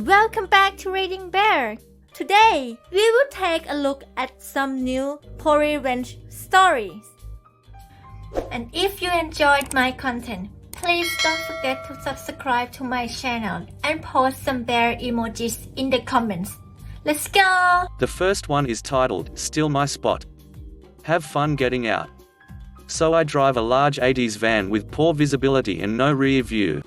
Welcome back to Reading Bear. Today, we will take a look at some new revenge stories. And if you enjoyed my content, please don't forget to subscribe to my channel and post some bear emojis in the comments. Let's go! The first one is titled, Steal My Spot. Have fun getting out. So I drive a large 80s van with poor visibility and no rear view.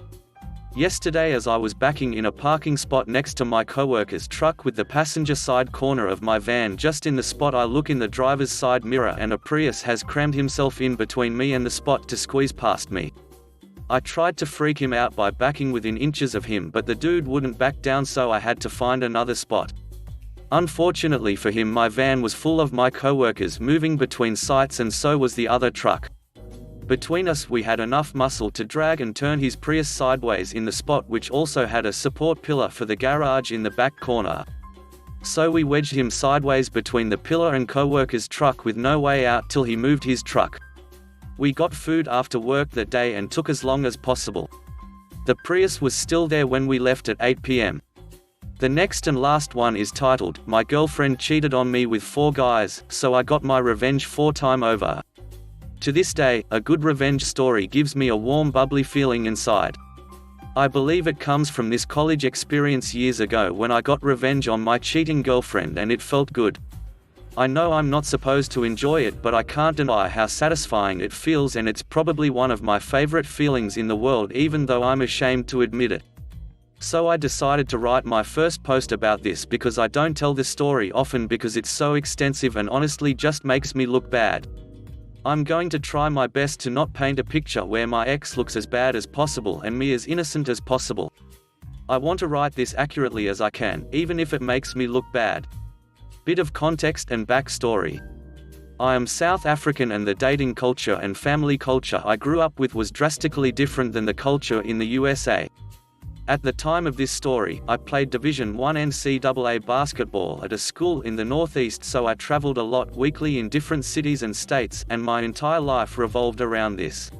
Yesterday as I was backing in a parking spot next to my coworker's truck with the passenger side corner of my van just in the spot, I look in the driver's side mirror and a Prius has crammed himself in between me and the spot to squeeze past me. I tried to freak him out by backing within inches of him, but the dude wouldn't back down, so I had to find another spot. Unfortunately for him, my van was full of my coworkers moving between sites, and so was the other truck. Between us we had enough muscle to drag and turn his Prius sideways in the spot, which also had a support pillar for the garage in the back corner. So we wedged him sideways between the pillar and coworker's truck with no way out till he moved his truck. We got food after work that day and took as long as possible. The Prius was still there when we left at 8 p.m. The next and last one is titled, My Girlfriend Cheated on Me with 4 guys, so I got my revenge 4 times over. To this day, a good revenge story gives me a warm, bubbly feeling inside. I believe it comes from this college experience years ago when I got revenge on my cheating girlfriend, and it felt good. I know I'm not supposed to enjoy it, but I can't deny how satisfying it feels, and it's probably one of my favorite feelings in the world, even though I'm ashamed to admit it. So I decided to write my first post about this because I don't tell this story often because it's so extensive and honestly just makes me look bad. I'm going to try my best to not paint a picture where my ex looks as bad as possible and me as innocent as possible. I want to write this accurately as I can, even if it makes me look bad. Bit of context and backstory. I am South African, and the dating culture and family culture I grew up with was drastically different than the culture in the USA. At the time of this story, I played Division I NCAA basketball at a school in the Northeast, so I traveled a lot weekly in different cities and states, and my entire life revolved around this.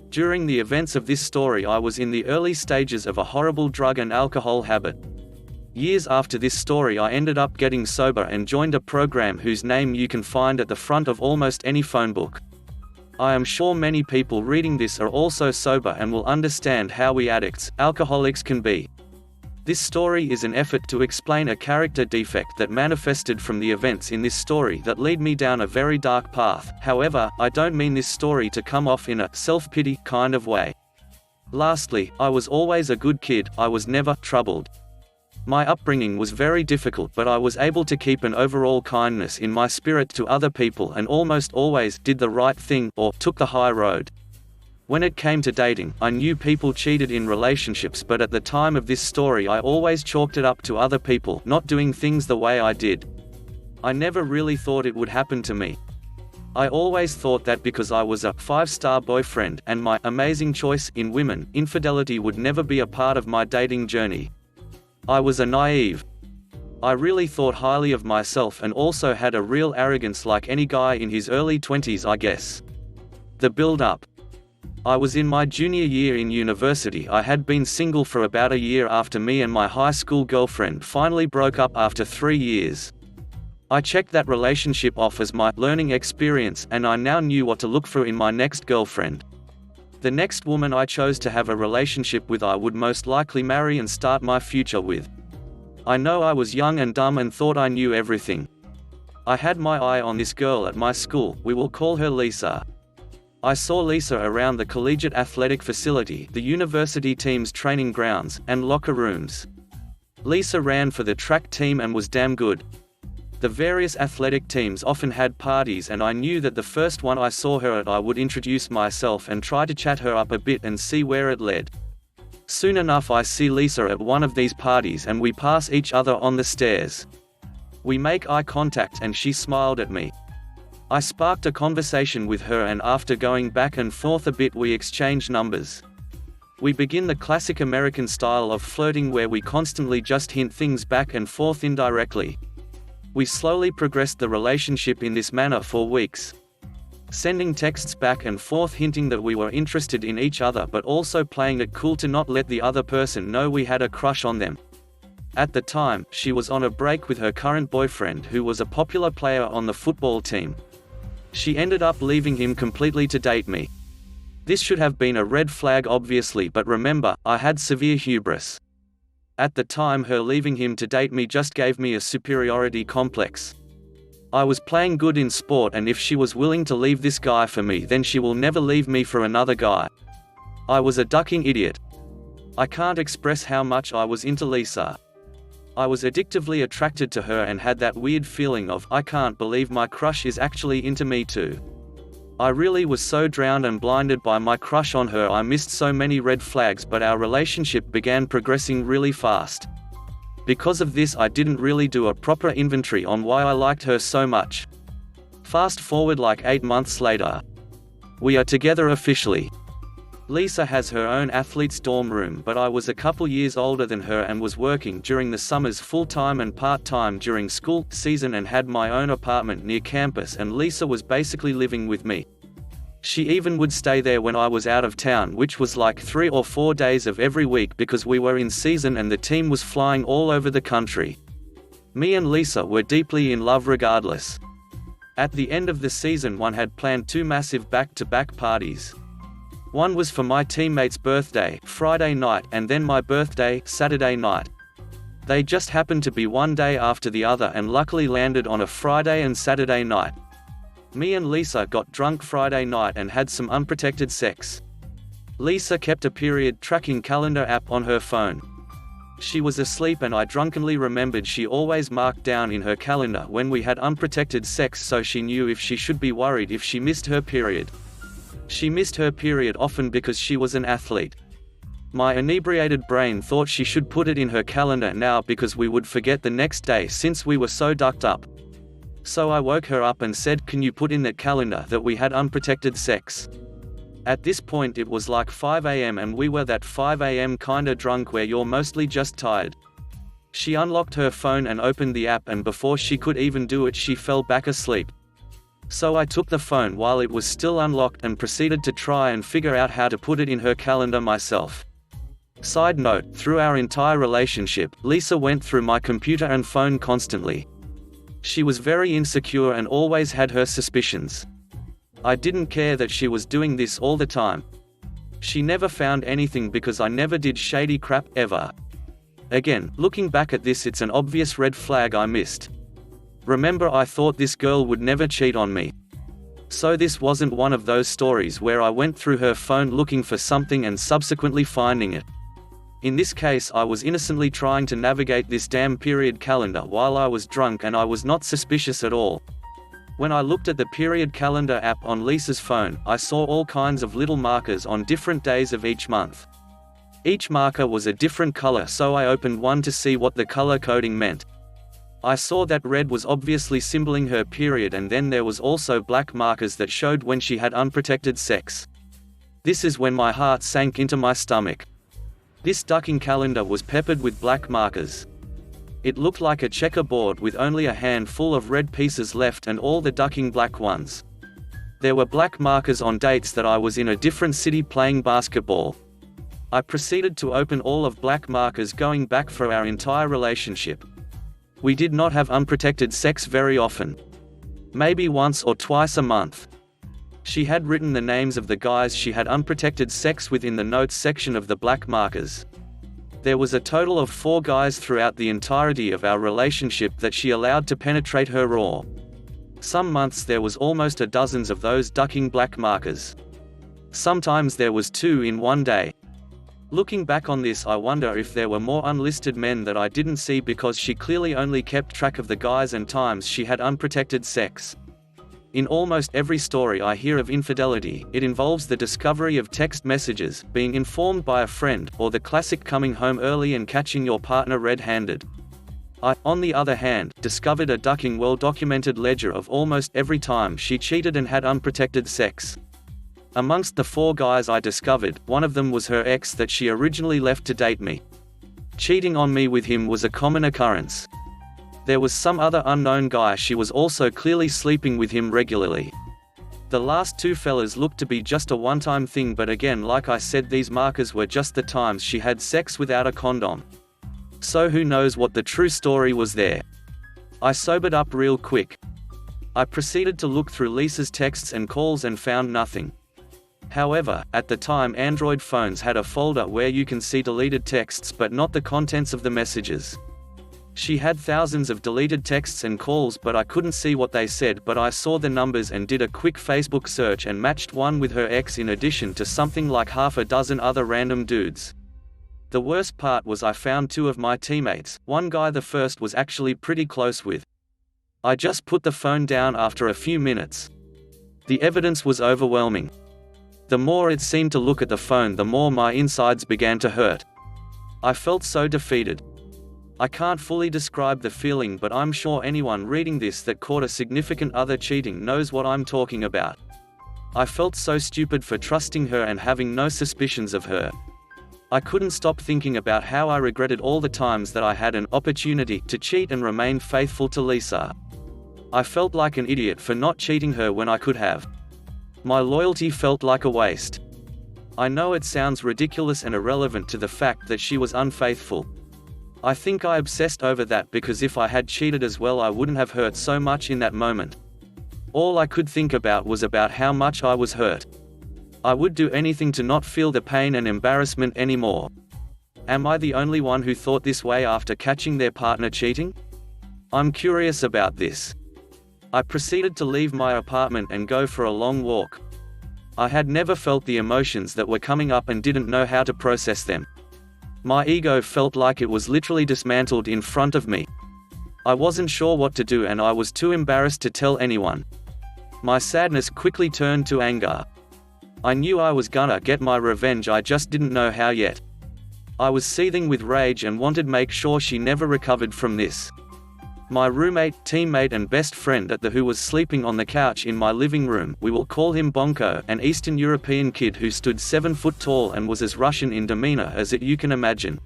During the events of this story, I was in the early stages of a horrible drug and alcohol habit. Years after this story, I ended up getting sober and joined a program whose name you can find at the front of almost any phone book. I am sure many people reading this are also sober and will understand how we addicts, alcoholics can be. This story is an effort to explain a character defect that manifested from the events in this story that lead me down a very dark path. However, I don't mean this story to come off in a self-pity kind of way. Lastly, I was always a good kid, I was never troubled. My upbringing was very difficult, but I was able to keep an overall kindness in my spirit to other people and almost always did the right thing or took the high road. When it came to dating, I knew people cheated in relationships, but at the time of this story I always chalked it up to other people not doing things the way I did. I never really thought it would happen to me. I always thought that because I was a 5-star boyfriend and my amazing choice in women, infidelity would never be a part of my dating journey. I was a naive. I really thought highly of myself and also had a real arrogance like any guy in his early 20s, I guess. The build-up. I was in my junior year in university. I had been single for about a year after me and my high school girlfriend finally broke up after 3 years. I checked that relationship off as my learning experience, and I now knew what to look for in my next girlfriend. The next woman I chose to have a relationship with, I would most likely marry and start my future with. I know I was young and dumb and thought I knew everything. I had my eye on this girl at my school, we will call her Lisa. I saw Lisa around the collegiate athletic facility, the university team's training grounds, and locker rooms. Lisa ran for the track team and was damn good. The various athletic teams often had parties, and I knew that the first one I saw her at I would introduce myself and try to chat her up a bit and see where it led. Soon enough I see Lisa at one of these parties and we pass each other on the stairs. We make eye contact and she smiled at me. I sparked a conversation with her, and after going back and forth a bit we exchanged numbers. We begin the classic American style of flirting where we constantly just hint things back and forth indirectly. We slowly progressed the relationship in this manner for weeks. Sending texts back and forth hinting that we were interested in each other, but also playing it cool to not let the other person know we had a crush on them. At the time, she was on a break with her current boyfriend who was a popular player on the football team. She ended up leaving him completely to date me. This should have been a red flag obviously, but remember, I had severe hubris. At the time, her leaving him to date me just gave me a superiority complex. I was playing good in sport, and if she was willing to leave this guy for me, then she will never leave me for another guy. I was a ducking idiot. I can't express how much I was into Lisa. I was addictively attracted to her and had that weird feeling of, I can't believe my crush is actually into me too. I really was so drowned and blinded by my crush on her. I missed so many red flags, but our relationship began progressing really fast. Because of this, I didn't really do a proper inventory on why I liked her so much. Fast forward like 8 months later. We are together officially. Lisa has her own athlete's dorm room, but I was a couple years older than her and was working during the summers full-time and part-time during school season and had my own apartment near campus, and Lisa was basically living with me. She even would stay there when I was out of town, which was like 3 or 4 days of every week because we were in season and the team was flying all over the country. Me and Lisa were deeply in love regardless. At the end of the season, one had planned 2 massive back-to-back parties. One was for my teammate's birthday, Friday night, and then my birthday, Saturday night. They just happened to be one day after the other and luckily landed on a Friday and Saturday night. Me and Lisa got drunk Friday night and had some unprotected sex. Lisa kept a period tracking calendar app on her phone. She was asleep and I drunkenly remembered she always marked down in her calendar when we had unprotected sex, so she knew if she should be worried if she missed her period. She missed her period often because she was an athlete. My inebriated brain thought she should put it in her calendar now because we would forget the next day since we were so ducked up. So I woke her up and said, "Can you put in that calendar that we had unprotected sex?" At this point it was like 5 AM and we were that 5 AM kinda drunk where you're mostly just tired. She unlocked her phone and opened the app, and before she could even do it she fell back asleep. So I took the phone while it was still unlocked and proceeded to try and figure out how to put it in her calendar myself. Side note, through our entire relationship, Lisa went through my computer and phone constantly. She was very insecure and always had her suspicions. I didn't care that she was doing this all the time. She never found anything because I never did shady crap, ever. Again, looking back at this, it's an obvious red flag I missed. Remember, I thought this girl would never cheat on me. So this wasn't one of those stories where I went through her phone looking for something and subsequently finding it. In this case, I was innocently trying to navigate this damn period calendar while I was drunk, and I was not suspicious at all. When I looked at the period calendar app on Lisa's phone, I saw all kinds of little markers on different days of each month. Each marker was a different color, so I opened one to see what the color coding meant. I saw that red was obviously symboling her period, and then there was also black markers that showed when she had unprotected sex. This is when my heart sank into my stomach. This ducking calendar was peppered with black markers. It looked like a checkerboard with only a handful of red pieces left and all the ducking black ones. There were black markers on dates that I was in a different city playing basketball. I proceeded to open all of black markers going back for our entire relationship. We did not have unprotected sex very often. Maybe once or twice a month. She had written the names of the guys she had unprotected sex with in the notes section of the black markers. There was a total of 4 guys throughout the entirety of our relationship that she allowed to penetrate her raw. Some months there was almost a dozen of those ducking black markers. Sometimes there was 2 in one day. Looking back on this, I wonder if there were more unlisted men that I didn't see because she clearly only kept track of the guys and times she had unprotected sex. In almost every story I hear of infidelity, it involves the discovery of text messages, being informed by a friend, or the classic coming home early and catching your partner red-handed. I, on the other hand, discovered a ducking well-documented ledger of almost every time she cheated and had unprotected sex. Amongst the 4 guys I discovered, one of them was her ex that she originally left to date me. Cheating on me with him was a common occurrence. There was some other unknown guy she was also clearly sleeping with him regularly. The last 2 fellas looked to be just a one-time thing, but again, like I said, these markers were just the times she had sex without a condom. So who knows what the true story was there. I sobered up real quick. I proceeded to look through Lisa's texts and calls and found nothing. However, at the time Android phones had a folder where you can see deleted texts but not the contents of the messages. She had thousands of deleted texts and calls but I couldn't see what they said, but I saw the numbers and did a quick Facebook search and matched one with her ex in addition to something like half a dozen other random dudes. The worst part was I found two of my teammates, one guy the first was actually pretty close with. I just put the phone down after a few minutes. The evidence was overwhelming. The more it seemed to look at the phone, the more my insides began to hurt. I felt so defeated. I can't fully describe the feeling, but I'm sure anyone reading this that caught a significant other cheating knows what I'm talking about. I felt so stupid for trusting her and having no suspicions of her. I couldn't stop thinking about how I regretted all the times that I had an opportunity to cheat and remain faithful to Lisa. I felt like an idiot for not cheating her when I could have. My loyalty felt like a waste. I know it sounds ridiculous and irrelevant to the fact that she was unfaithful. I think I obsessed over that because if I had cheated as well I wouldn't have hurt so much in that moment. All I could think about was about how much I was hurt. I would do anything to not feel the pain and embarrassment anymore. Am I the only one who thought this way after catching their partner cheating? I'm curious about this. I proceeded to leave my apartment and go for a long walk. I had never felt the emotions that were coming up and didn't know how to process them. My ego felt like it was literally dismantled in front of me. I wasn't sure what to do and I was too embarrassed to tell anyone. My sadness quickly turned to anger. I knew I was gonna get my revenge, I just didn't know how yet. I was seething with rage and wanted to make sure she never recovered from this. My roommate, teammate and best friend at the who was sleeping on the couch in my living room, we will call him Bonko, an Eastern European kid who stood 7 foot tall and was as Russian in demeanor as you can imagine.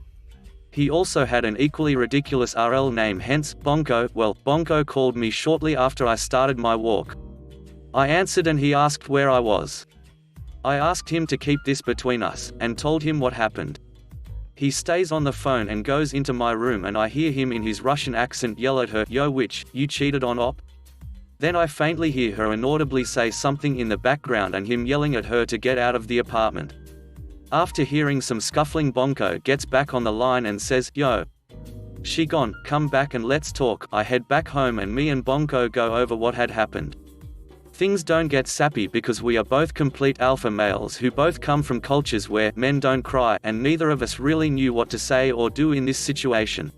He also had an equally ridiculous RL name, hence, Bonko. Well, Bonko called me shortly after I started my walk. I answered and he asked where I was. I asked him to keep this between us, and told him what happened. He stays on the phone and goes into my room and I hear him in his Russian accent yell at her, "Yo witch, you cheated on op?" Then I faintly hear her inaudibly say something in the background and him yelling at her to get out of the apartment. After hearing some scuffling, Bonko gets back on the line and says, "Yo, she gone, come back and let's talk." I head back home and me and Bonko go over what had happened. Things don't get sappy because we are both complete alpha males who both come from cultures where men don't cry, and neither of us really knew what to say or do in this situation.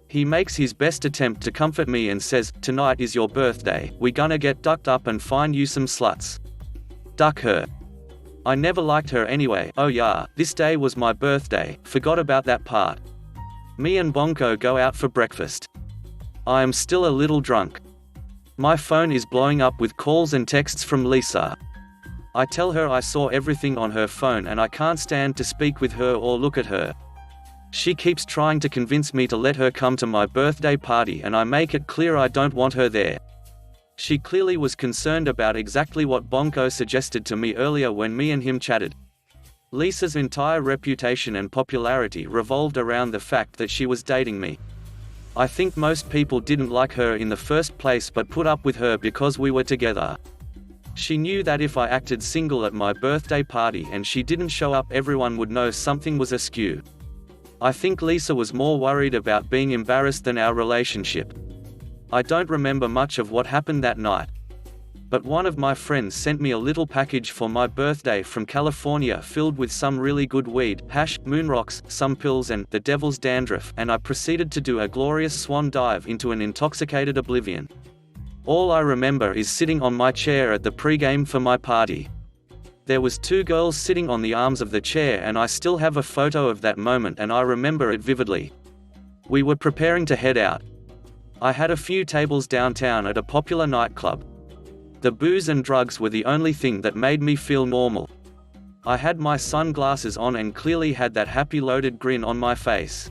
He makes his best attempt to comfort me and says, "Tonight is your birthday, we gonna get ducked up and find you some sluts." Duck her. I never liked her anyway. Oh yeah, this day was my birthday, forgot about that part. Me and Bonko go out for breakfast. I am still a little drunk. My phone is blowing up with calls and texts from Lisa. I tell her I saw everything on her phone and I can't stand to speak with her or look at her. She keeps trying to convince me to let her come to my birthday party and I make it clear I don't want her there. She clearly was concerned about exactly what Bonko suggested to me earlier when me and him chatted. Lisa's entire reputation and popularity revolved around the fact that she was dating me. I think most people didn't like her in the first place but put up with her because we were together. She knew that if I acted single at my birthday party and she didn't show up, everyone would know something was askew. I think Lisa was more worried about being embarrassed than our relationship. I don't remember much of what happened that night. But one of my friends sent me a little package for my birthday from California filled with some really good weed, hash, moon rocks, some pills and the devil's dandruff, and I proceeded to do a glorious swan dive into an intoxicated oblivion. All I remember is sitting on my chair at the pregame for my party. There was 2 girls sitting on the arms of the chair and I still have a photo of that moment and I remember it vividly. We were preparing to head out. I had a few tables downtown at a popular nightclub. The booze and drugs were the only thing that made me feel normal. I had my sunglasses on and clearly had that happy loaded grin on my face.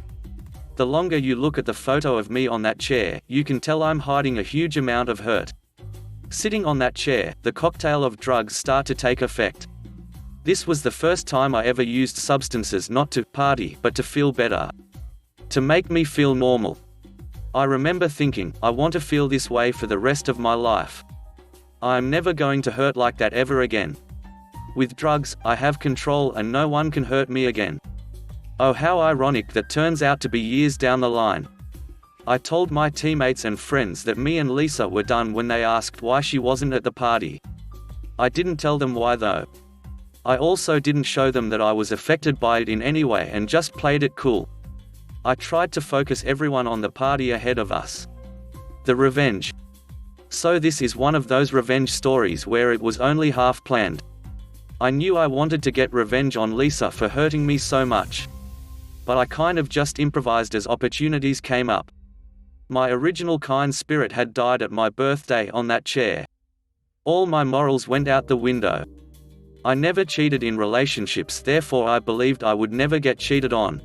The longer you look at the photo of me on that chair, you can tell I'm hiding a huge amount of hurt. Sitting on that chair, the cocktail of drugs start to take effect. This was the first time I ever used substances not to party but to feel better. to make me feel normal. I remember thinking, I want to feel this way for the rest of my life. I am never going to hurt like that ever again. With drugs, I have control and no one can hurt me again. Oh, how ironic that turns out to be years down the line. I told my teammates and friends that me and Lisa were done when they asked why she wasn't at the party. I didn't tell them why though. I also didn't show them that I was affected by it in any way and just played it cool. I tried to focus everyone on the party ahead of us. The revenge. So this is one of those revenge stories where it was only half planned. I knew I wanted to get revenge on Lisa for hurting me so much. But I kind of just improvised as opportunities came up. My original kind spirit had died at my birthday on that chair. All my morals went out the window. I never cheated in relationships, therefore I believed I would never get cheated on.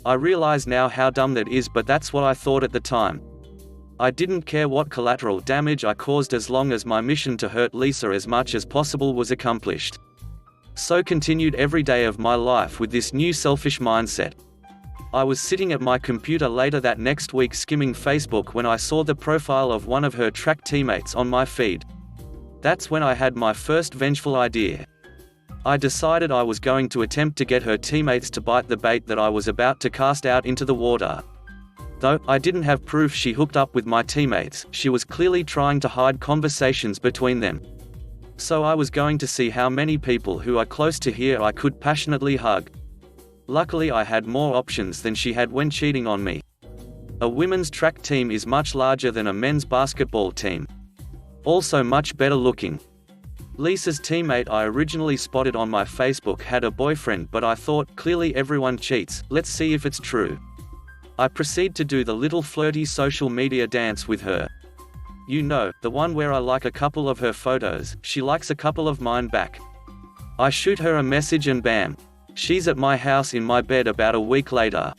I realize now how dumb that is, but that's what I thought at the time. I didn't care what collateral damage I caused as long as my mission to hurt Lisa as much as possible was accomplished. So continued every day of my life with this new selfish mindset. I was sitting at my computer later that next week skimming Facebook when I saw the profile of one of her track teammates on my feed. That's when I had my first vengeful idea. I decided I was going to attempt to get her teammates to bite the bait that I was about to cast out into the water. Though I didn't have proof she hooked up with my teammates, she was clearly trying to hide conversations between them. So I was going to see how many people who are close to here I could passionately hug. Luckily I had more options than she had when cheating on me. A women's track team is much larger than a men's basketball team. Also much better looking. Lisa's teammate I originally spotted on my Facebook had a boyfriend, but I thought, clearly everyone cheats, let's see if it's true. I proceed to do the little flirty social media dance with her. You know, the one where I like a couple of her photos, she likes a couple of mine back. I shoot her a message and bam. She's at my house in my bed about a week later.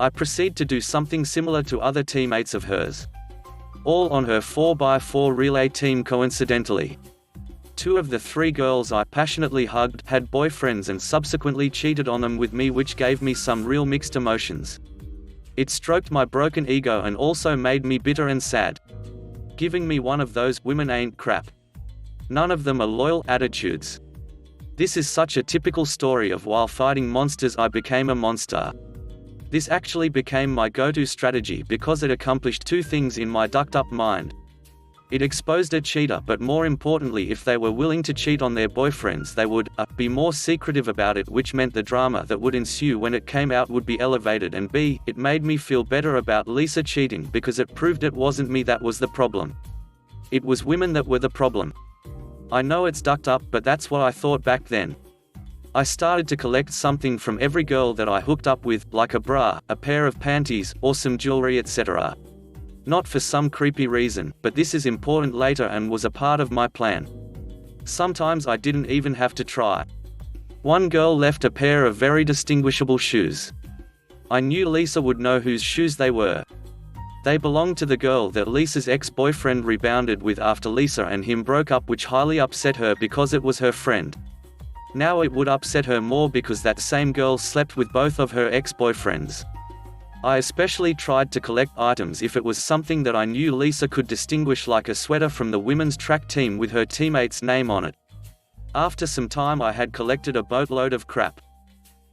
I proceed to do something similar to other teammates of hers. All on her 4x4 relay team coincidentally. 2 of the 3 girls I passionately hugged had boyfriends and subsequently cheated on them with me, which gave me some real mixed emotions. It stroked my broken ego and also made me bitter and sad. Giving me one of those women ain't crap. None of them are loyal attitudes. This is such a typical story of while fighting monsters I became a monster. This actually became my go-to strategy because it accomplished 2 things in my ducked-up mind. It exposed a cheater, but more importantly, if they were willing to cheat on their boyfriends they would, be more secretive about it, which meant the drama that would ensue when it came out would be elevated, and b, it made me feel better about Lisa cheating because it proved it wasn't me that was the problem. It was women that were the problem. I know it's ducked up, but that's what I thought back then. I started to collect something from every girl that I hooked up with, like a bra, a pair of panties, or some jewelry, etc. Not for some creepy reason, but this is important later and was a part of my plan. Sometimes I didn't even have to try. One girl left a pair of very distinguishable shoes. I knew Lisa would know whose shoes they were. They belonged to the girl that Lisa's ex-boyfriend rebounded with after Lisa and him broke up, which highly upset her because it was her friend. Now it would upset her more because that same girl slept with both of her ex-boyfriends. I especially tried to collect items if it was something that I knew Lisa could distinguish, like a sweater from the women's track team with her teammate's name on it. After some time I had collected a boatload of crap.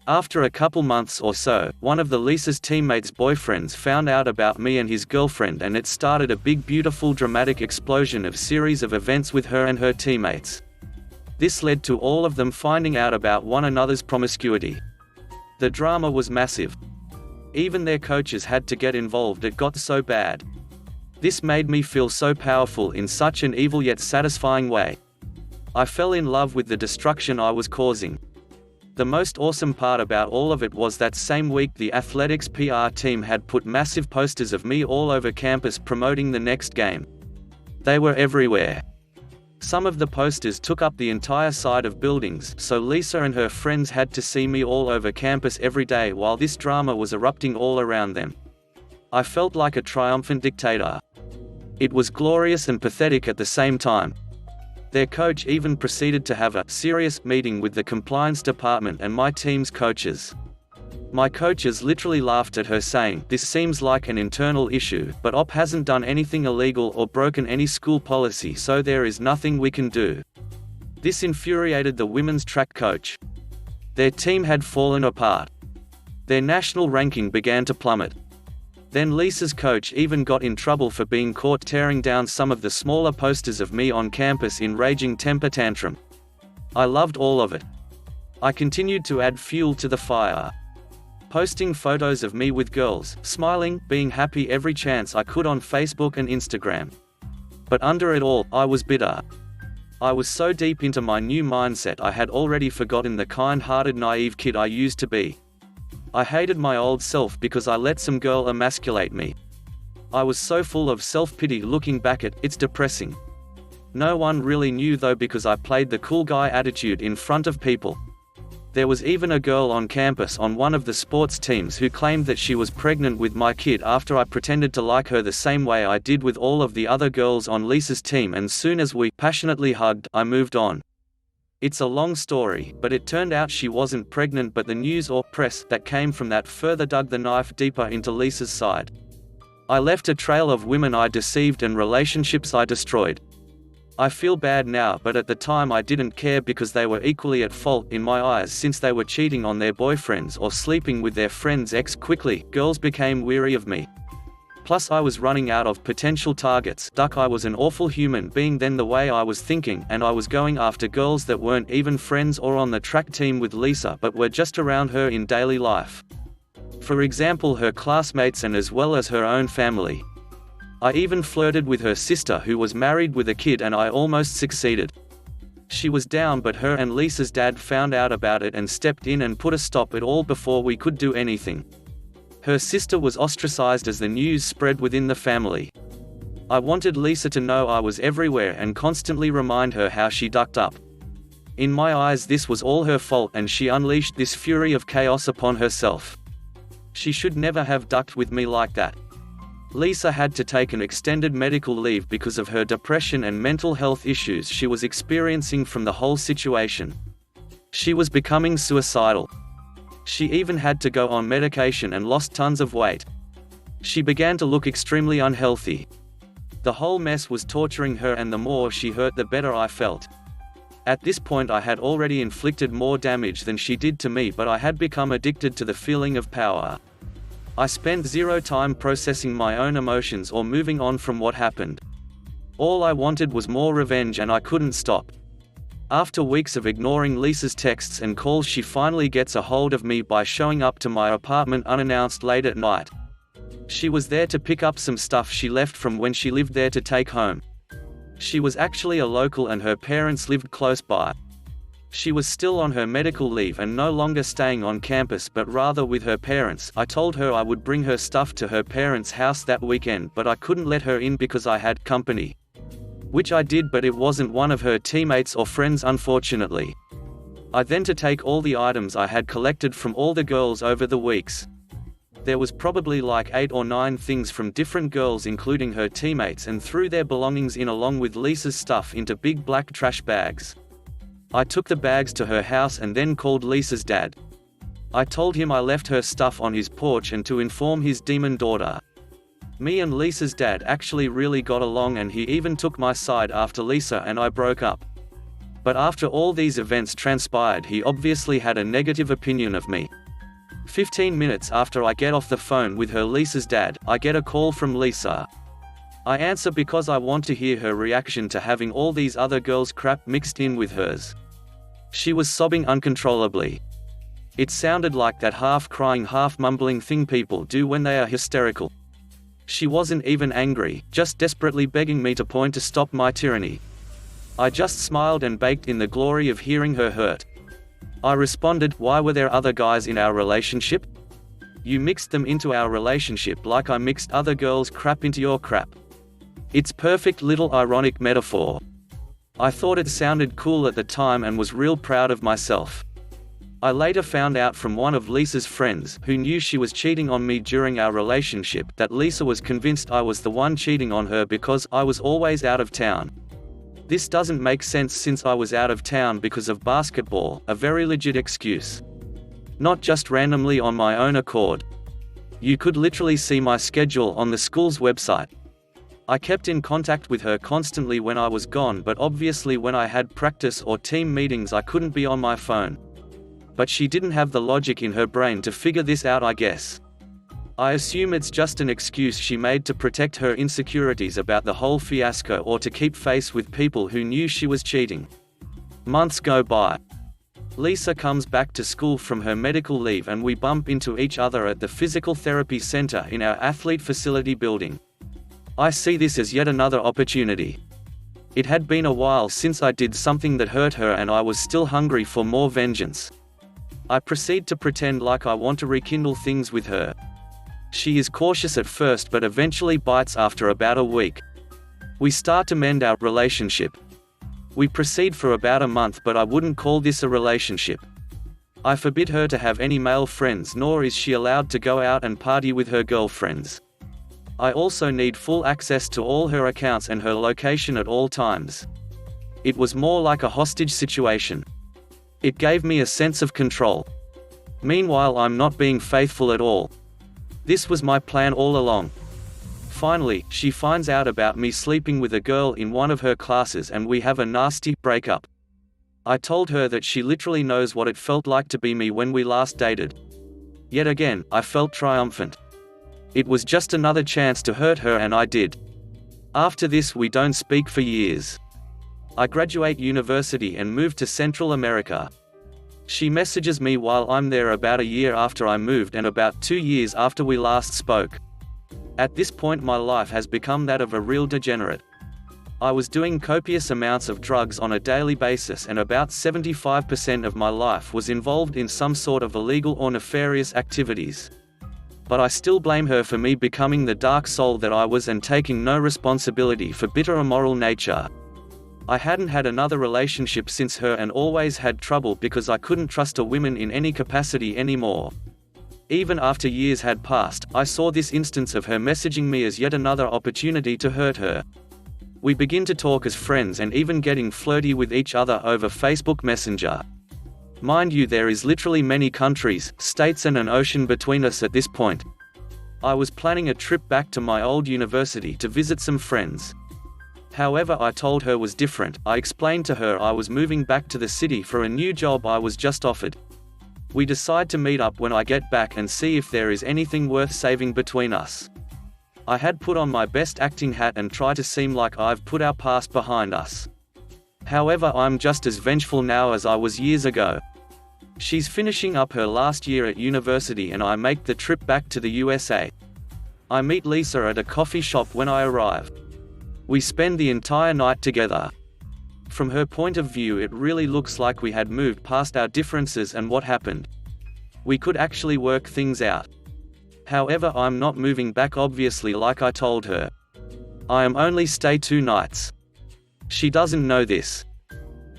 After a couple months or so, one of the Lisa's teammates' boyfriends found out about me and his girlfriend, and it started a big, beautiful, dramatic explosion of series of events with her and her teammates. This led to all of them finding out about one another's promiscuity. The drama was massive. Even their coaches had to get involved, it got so bad. This made me feel so powerful in such an evil yet satisfying way. I fell in love with the destruction I was causing. The most awesome part about all of it was that same week the athletics PR team had put massive posters of me all over campus promoting the next game. They were everywhere. Some of the posters took up the entire side of buildings, so Lisa and her friends had to see me all over campus every day while this drama was erupting all around them. I felt like a triumphant dictator. It was glorious and pathetic at the same time. Their coach even proceeded to have a serious meeting with the compliance department and my team's coaches. My coaches literally laughed at her, saying, "This seems like an internal issue, but Op hasn't done anything illegal or broken any school policy, so there is nothing we can do." This infuriated the women's track coach. Their team had fallen apart. Their national ranking began to plummet. Then Lisa's coach even got in trouble for being caught tearing down some of the smaller posters of me on campus in raging temper tantrum. I loved all of it. I continued to add fuel to the fire, posting photos of me with girls, smiling, being happy every chance I could on Facebook and Instagram. But under it all, I was bitter. I was so deep into my new mindset I had already forgotten the kind-hearted naive kid I used to be. I hated my old self because I let some girl emasculate me. I was so full of self-pity looking back at it's depressing. No one really knew though because I played the cool guy attitude in front of people. There was even a girl on campus on one of the sports teams who claimed that she was pregnant with my kid after I pretended to like her the same way I did with all of the other girls on Lisa's team, and soon as we passionately hugged, I moved on. It's a long story, but it turned out she wasn't pregnant, but the news or press that came from that further dug the knife deeper into Lisa's side. I left a trail of women I deceived and relationships I destroyed. I feel bad now, but at the time I didn't care because they were equally at fault in my eyes since they were cheating on their boyfriends or sleeping with their friends' ex. Quickly, girls became weary of me. Plus I was running out of potential targets. I was an awful human being then the way I was thinking, and I was going after girls that weren't even friends or on the track team with Lisa but were just around her in daily life. For example, her classmates and as well as her own family. I even flirted with her sister who was married with a kid, and I almost succeeded. She was down, but her and Lisa's dad found out about it and stepped in and put a stop to it all before we could do anything. Her sister was ostracized as the news spread within the family. I wanted Lisa to know I was everywhere and constantly remind her how she ducked up. In my eyes this was all her fault, and she unleashed this fury of chaos upon herself. She should never have ducked with me like that. Lisa had to take an extended medical leave because of her depression and mental health issues she was experiencing from the whole situation. She was becoming suicidal. She even had to go on medication and lost tons of weight. She began to look extremely unhealthy. The whole mess was torturing her, and the more she hurt the better I felt. At this point I had already inflicted more damage than she did to me, but I had become addicted to the feeling of power. I spent zero time processing my own emotions or moving on from what happened. All I wanted was more revenge, and I couldn't stop. After weeks of ignoring Lisa's texts and calls, she finally gets a hold of me by showing up to my apartment unannounced late at night. She was there to pick up some stuff she left from when she lived there to take home. She was actually a local and her parents lived close by. She was still on her medical leave and no longer staying on campus but rather with her parents. I told her I would bring her stuff to her parents' house that weekend, but I couldn't let her in because I had company. Which I did, but it wasn't one of her teammates or friends, unfortunately. I then to take all the items I had collected from all the girls over the weeks. There was probably like 8 or 9 things from different girls including her teammates, and threw their belongings in along with Lisa's stuff into big black trash bags. I took the bags to her house and then called Lisa's dad. I told him I left her stuff on his porch and to inform his demon daughter. Me and Lisa's dad actually really got along, and he even took my side after Lisa and I broke up. But after all these events transpired, he obviously had a negative opinion of me. 15 minutes after I get off the phone with her Lisa's dad, I get a call from Lisa. I answer because I want to hear her reaction to having all these other girls' crap mixed in with hers. She was sobbing uncontrollably. It sounded like that half-crying, half-mumbling thing people do when they are hysterical. She wasn't even angry, just desperately begging me to point to stop my tyranny. I just smiled and baked in the glory of hearing her hurt. I responded, "Why were there other guys in our relationship? You mixed them into our relationship like I mixed other girls' crap into your crap." It's perfect little ironic metaphor. I thought it sounded cool at the time and was real proud of myself. I later found out from one of Lisa's friends, who knew she was cheating on me during our relationship, that Lisa was convinced I was the one cheating on her because I was always out of town. This doesn't make sense since I was out of town because of basketball, a very legit excuse. Not just randomly on my own accord. You could literally see my schedule on the school's website. I kept in contact with her constantly when I was gone, but obviously when I had practice or team meetings I couldn't be on my phone. But she didn't have the logic in her brain to figure this out, I guess. I assume it's just an excuse she made to protect her insecurities about the whole fiasco or to keep face with people who knew she was cheating. Months go by. Lisa comes back to school from her medical leave and we bump into each other at the physical therapy center in our athlete facility building. I see this as yet another opportunity. It had been a while since I did something that hurt her and I was still hungry for more vengeance. I proceed to pretend like I want to rekindle things with her. She is cautious at first but eventually bites after about a week. We start to mend our relationship. We proceed for about a month, but I wouldn't call this a relationship. I forbid her to have any male friends, nor is she allowed to go out and party with her girlfriends. I also need full access to all her accounts and her location at all times. It was more like a hostage situation. It gave me a sense of control. Meanwhile, I'm not being faithful at all. This was my plan all along. Finally, she finds out about me sleeping with a girl in one of her classes and we have a nasty breakup. I told her that she literally knows what it felt like to be me when we last dated. Yet again, I felt triumphant. It was just another chance to hurt her and I did. After this we don't speak for years. I graduate university and move to Central America. She messages me while I'm there about a year after I moved and about 2 years after we last spoke. At this point my life has become that of a real degenerate. I was doing copious amounts of drugs on a daily basis and about 75% of my life was involved in some sort of illegal or nefarious activities. But I still blame her for me becoming the dark soul that I was and taking no responsibility for bitter immoral nature. I hadn't had another relationship since her and always had trouble because I couldn't trust a woman in any capacity anymore. Even after years had passed, I saw this instance of her messaging me as yet another opportunity to hurt her. We begin to talk as friends and even getting flirty with each other over Facebook Messenger. Mind you, there is literally many countries, states and an ocean between us at this point. I was planning a trip back to my old university to visit some friends. However, I told her was different. I explained to her I was moving back to the city for a new job I was just offered. We decide to meet up when I get back and see if there is anything worth saving between us. I had put on my best acting hat and try to seem like I've put our past behind us. However, I'm just as vengeful now as I was years ago. She's finishing up her last year at university and I make the trip back to the USA. I meet Lisa at a coffee shop when I arrive. We spend the entire night together. From her point of view, it really looks like we had moved past our differences and what happened. We could actually work things out. However, I'm not moving back, obviously, like I told her. I am only stay 2 nights. She doesn't know this.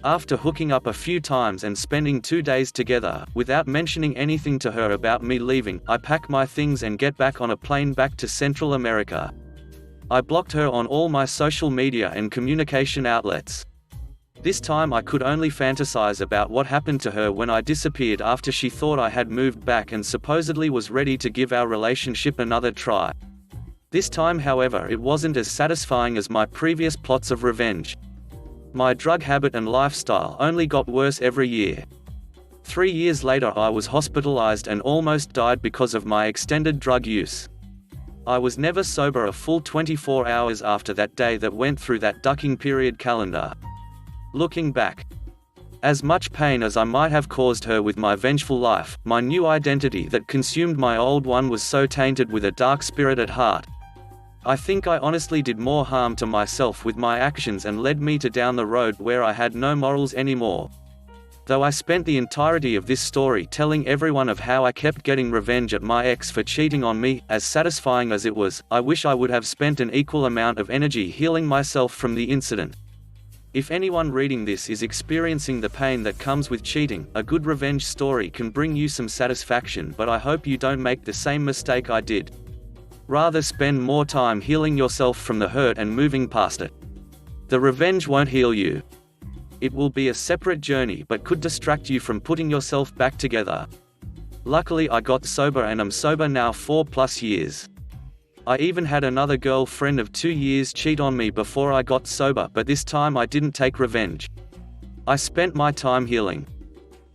After hooking up a few times and spending 2 days together, without mentioning anything to her about me leaving, I pack my things and get back on a plane back to Central America. I blocked her on all my social media and communication outlets. This time I could only fantasize about what happened to her when I disappeared after she thought I had moved back and supposedly was ready to give our relationship another try. This time, however, it wasn't as satisfying as my previous plots of revenge. My drug habit and lifestyle only got worse every year. 3 years later I was hospitalized and almost died because of my extended drug use. I was never sober a full 24 hours after that day that went through that ducking period calendar. Looking back, as much pain as I might have caused her with my vengeful life, my new identity that consumed my old one was so tainted with a dark spirit at heart. I think I honestly did more harm to myself with my actions and led me to down the road where I had no morals anymore. Though I spent the entirety of this story telling everyone of how I kept getting revenge at my ex for cheating on me, as satisfying as it was, I wish I would have spent an equal amount of energy healing myself from the incident. If anyone reading this is experiencing the pain that comes with cheating, a good revenge story can bring you some satisfaction, but I hope you don't make the same mistake I did. Rather spend more time healing yourself from the hurt and moving past it. The revenge won't heal you. It will be a separate journey but could distract you from putting yourself back together. Luckily I got sober and I'm sober now 4+ years. I even had another girlfriend of 2 years cheat on me before I got sober, but this time I didn't take revenge. I spent my time healing.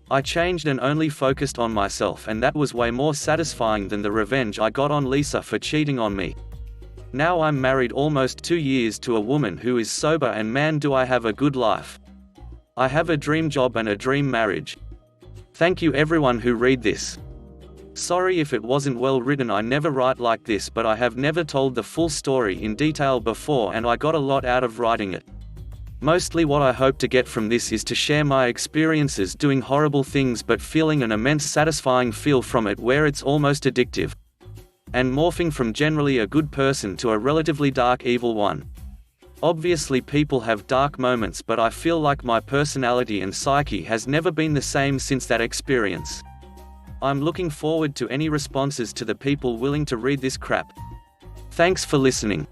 I changed and only focused on myself, and that was way more satisfying than the revenge I got on Lisa for cheating on me. Now I'm married almost 2 years to a woman who is sober, and man do I have a good life. I have a dream job and a dream marriage. Thank you everyone who read this. Sorry if it wasn't well written, I never write like this, but I have never told the full story in detail before and I got a lot out of writing it. Mostly what I hope to get from this is to share my experiences doing horrible things but feeling an immense satisfying feel from it where it's almost addictive. And morphing from generally a good person to a relatively dark evil one. Obviously people have dark moments, but I feel like my personality and psyche has never been the same since that experience. I'm looking forward to any responses to the people willing to read this crap. Thanks for listening.